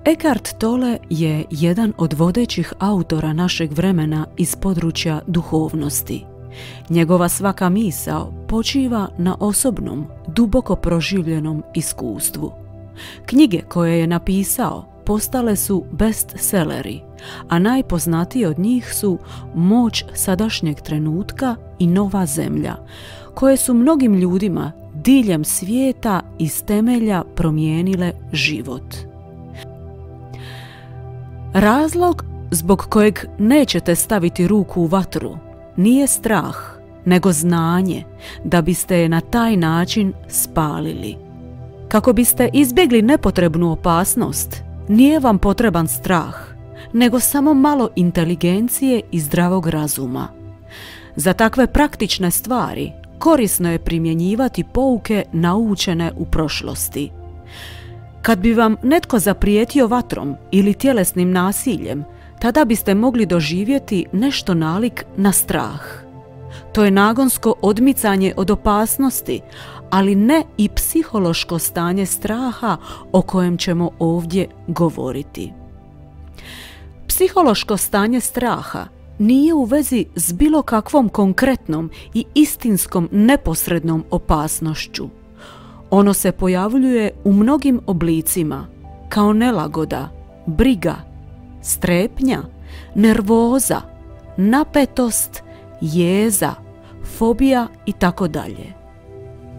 Eckhart Tolle je jedan od vodećih autora našeg vremena iz područja duhovnosti. Njegova svaka misao počiva na osobnom, duboko proživljenom iskustvu. Knjige koje je napisao postale su bestselleri, a najpoznatiji od njih su Moć sadašnjeg trenutka i Nova zemlja, koje su mnogim ljudima diljem svijeta iz temelja promijenile život. Razlog zbog kojeg nećete staviti ruku u vatru nije strah, nego znanje da biste je na taj način spalili. Kako biste izbjegli nepotrebnu opasnost, nije vam potreban strah, nego samo malo inteligencije i zdravog razuma. Za takve praktične stvari korisno je primjenjivati pouke naučene u prošlosti. Kad bi vam netko zaprijetio vatrom ili tjelesnim nasiljem, tada biste mogli doživjeti nešto nalik na strah. To je nagonsko odmicanje od opasnosti, ali ne i psihološko stanje straha o kojem ćemo ovdje govoriti. Psihološko stanje straha nije u vezi s bilo kakvom konkretnom i istinskom neposrednom opasnošću. Ono se pojavljuje u mnogim oblicima, kao nelagoda, briga, strepnja, nervoza, napetost, jeza, fobija itd.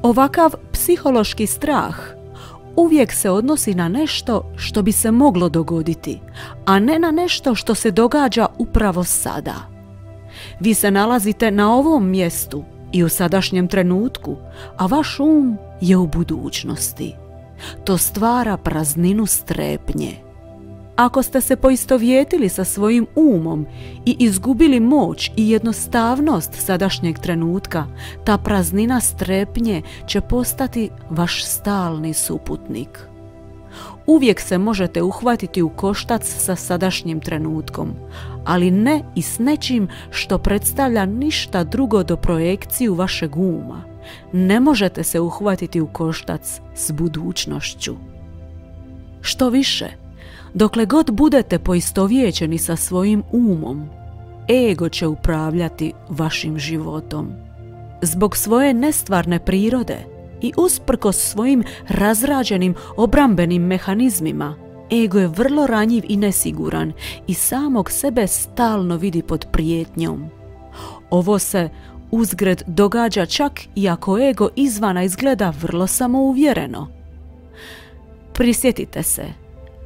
Ovakav psihološki strah uvijek se odnosi na nešto što bi se moglo dogoditi, a ne na nešto što se događa upravo sada. Vi se nalazite na ovom mjestu i u sadašnjem trenutku, a vaš um je u budućnosti. To stvara prazninu strepnje. Ako ste se poistovjetili sa svojim umom i izgubili moć i jednostavnost sadašnjeg trenutka, ta praznina strepnje će postati vaš stalni suputnik. Uvijek se možete uhvatiti u koštac sa sadašnjim trenutkom, ali ne i s nečim što predstavlja ništa drugo do projekciju vašeg uma. Ne možete se uhvatiti u koštac s budućnošću. Što više, dokle god budete poistovjećeni sa svojim umom, ego će upravljati vašim životom. Zbog svoje nestvarne prirode i usprkos svojim razrađenim obrambenim mehanizmima, ego je vrlo ranjiv i nesiguran i samog sebe stalno vidi pod prijetnjom. Ovo se uzgred događa čak i ako ego izvana izgleda vrlo samouvjereno. Prisjetite se,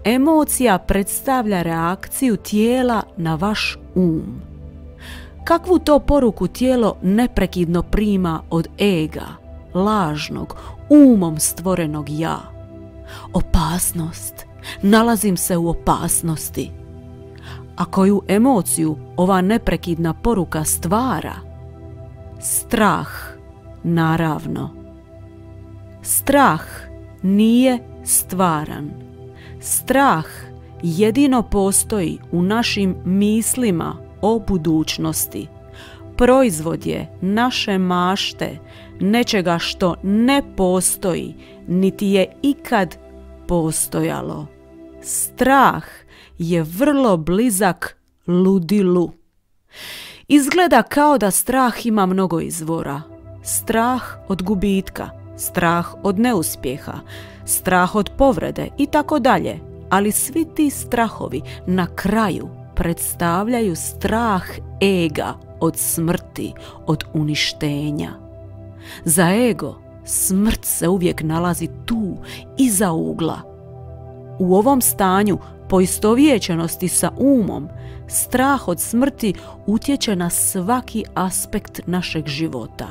emocija predstavlja reakciju tijela na vaš um. Kakvu to poruku tijelo neprekidno prima od ega, lažnog, umom stvorenog ja? Opasnost. Nalazim se u opasnosti. A koju emociju ova neprekidna poruka stvara? Strah, naravno. Strah nije stvaran. Strah jedino postoji u našim mislima o budućnosti. Proizvod je naše mašte, nečega što ne postoji, niti je ikad postojalo. Strah je vrlo blizak ludilu. Izgleda kao da strah ima mnogo izvora. Strah od gubitka, strah od neuspjeha, strah od povrede i tako dalje. Ali svi ti strahovi na kraju predstavljaju strah ega od smrti, od uništenja. Za ego smrt se uvijek nalazi tu, iza ugla. U ovom stanju poistovjećenosti sa umom, strah od smrti utječe na svaki aspekt našeg života.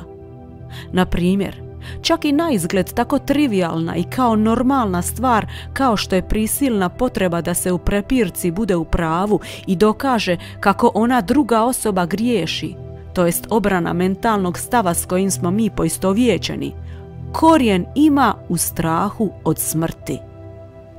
Na primjer, čak i naizgled tako trivijalna i kao normalna stvar kao što je prisilna potreba da se u prepirci bude u pravu i dokaže kako ona druga osoba griješi, to jest obrana mentalnog stava s kojim smo mi poistovjećeni, korijen ima u strahu od smrti.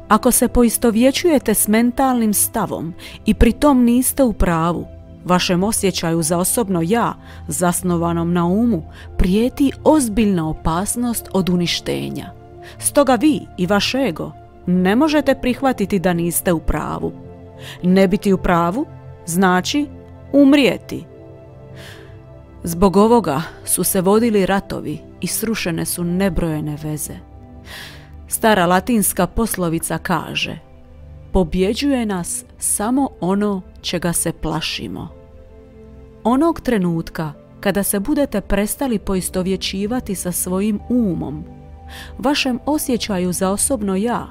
Ako se poistovjećujete s mentalnim stavom i pritom niste u pravu, vašem osjećaju za osobno ja, zasnovanom na umu, prijeti ozbiljna opasnost od uništenja. Stoga vi i vaš ego Ne možete prihvatiti da niste u pravu. Ne biti u pravu znači umrijeti. Zbog ovoga su se vodili ratovi i srušene su nebrojene veze. Stara latinska poslovica kaže: pobjeđuje nas samo ono čega se plašimo. Onog trenutka kada se budete prestali poistovjećivati sa svojim umom, vašem osjećaju za osobno ja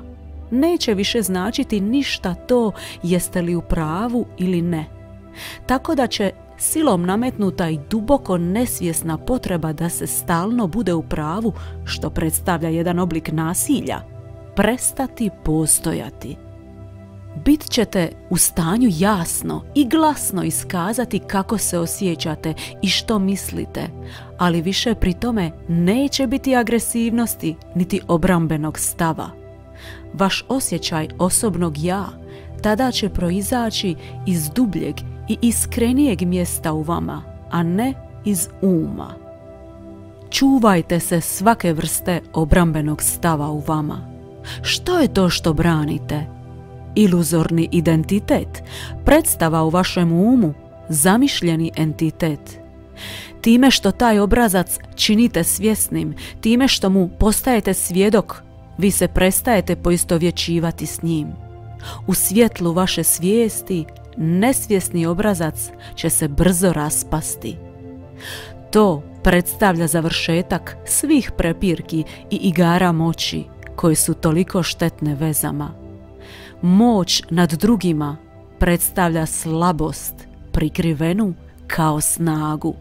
neće više značiti ništa to jeste li u pravu ili ne. Tako da će silom nametnuta i duboko nesvjesna potreba da se stalno bude u pravu, što predstavlja jedan oblik nasilja, prestati postojati. Bit ćete u stanju jasno i glasno iskazati kako se osjećate i što mislite, ali više pri tome neće biti agresivnosti niti obrambenog stava. Vaš osjećaj osobnog ja tada će proizaći iz dubljeg i iskrenijeg mjesta u vama, a ne iz uma. Čuvajte se svake vrste obrambenog stava u vama. Što je to što branite? Iluzorni identitet, predstava u vašem umu, zamišljeni entitet. Time što taj obrazac činite svjesnim, time što mu postajete svjedok, vi se prestajete poistovjećivati s njim. U svjetlu vaše svijesti, nesvjesni obrazac će se brzo raspasti. To predstavlja završetak svih prepirki i igara moći koje su toliko štetne vezama. Moć nad drugima predstavlja slabost prikrivenu kao snagu.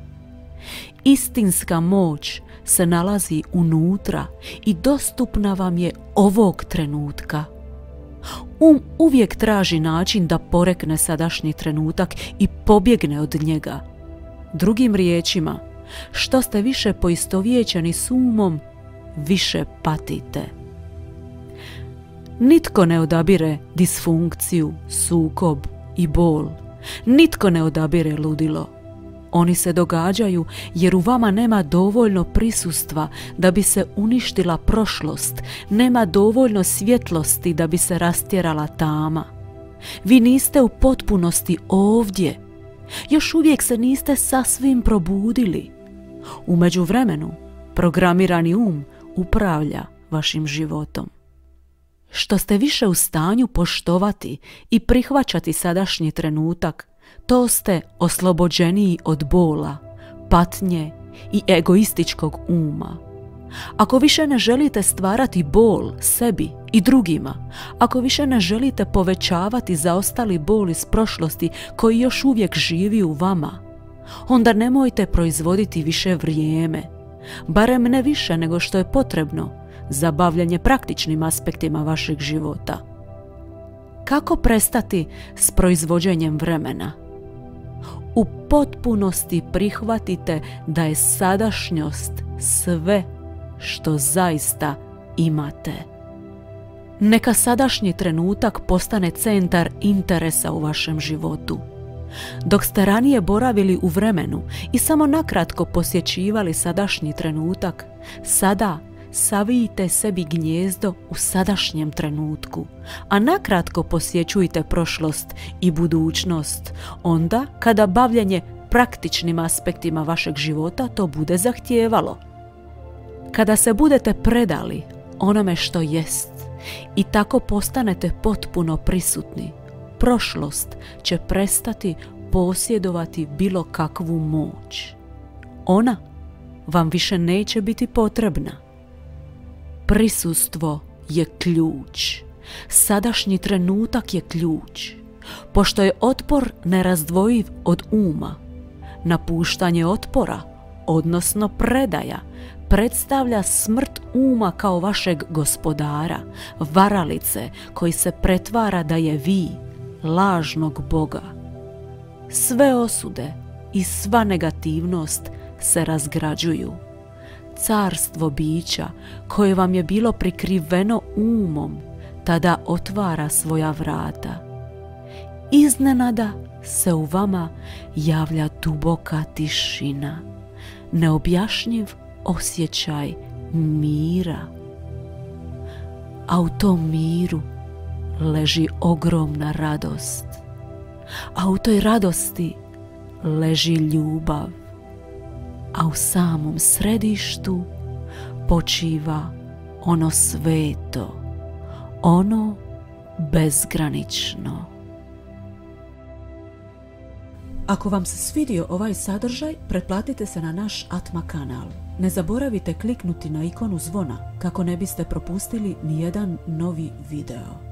Istinska moć se nalazi unutra i dostupna vam je ovog trenutka. Uvijek traži način da porekne sadašnji trenutak i pobjegne od njega. Drugim riječima, što ste više poistovjećeni s umom, više patite. Nitko ne odabire disfunkciju, sukob i bol. Nitko ne odabire ludilo. Oni se događaju jer u vama nema dovoljno prisustva da bi se uništila prošlost, nema dovoljno svjetlosti da bi se rastjerala tama. Vi niste u potpunosti ovdje. Još uvijek se niste sasvim probudili. U međuvremenu, programirani um upravlja vašim životom. Što ste više u stanju poštovati i prihvaćati sadašnji trenutak, to ste oslobođeniji od bola, patnje i egoističkog uma. Ako više ne želite stvarati bol sebi i drugima, ako više ne želite povećavati zaostali bol iz prošlosti koji još uvijek živi u vama, onda nemojte proizvoditi više vrijeme, barem ne više nego što je potrebno za bavljanje praktičnim aspektima vašeg života. Kako prestati s proizvođenjem vremena? U potpunosti prihvatite da je sadašnjost sve što zaista imate. Neka sadašnji trenutak postane centar interesa u vašem životu. Dok ste ranije boravili u vremenu i samo nakratko posjećivali sadašnji trenutak, sada savijte sebi gnijezdo u sadašnjem trenutku, a nakratko posjećujte prošlost i budućnost, onda kada bavljenje praktičnim aspektima vašeg života to bude zahtijevalo. Kada se budete predali onome što jest i tako postanete potpuno prisutni, prošlost će prestati posjedovati bilo kakvu moć. Ona vam više neće biti potrebna. Prisustvo je ključ. Sadašnji trenutak je ključ. Pošto je otpor nerazdvojiv od uma, napuštanje otpora, odnosno predaja, predstavlja smrt uma kao vašeg gospodara, varalice koji se pretvara da je vi, lažnog Boga. Sve osude i sva negativnost se razgrađuju. Carstvo bića koje vam je bilo prikriveno umom tada otvara svoja vrata. Iznenada se u vama javlja duboka tišina, neobjašnjiv osjećaj mira. a u tom miru leži ogromna radost, a u toj radosti leži ljubav, a u samom središtu počiva ono sveto, ono bezgranično. Ako vam se svidio ovaj sadržaj, pretplatite se na naš Atma kanal. Ne zaboravite kliknuti na ikonu zvona kako ne biste propustili nijedan novi video.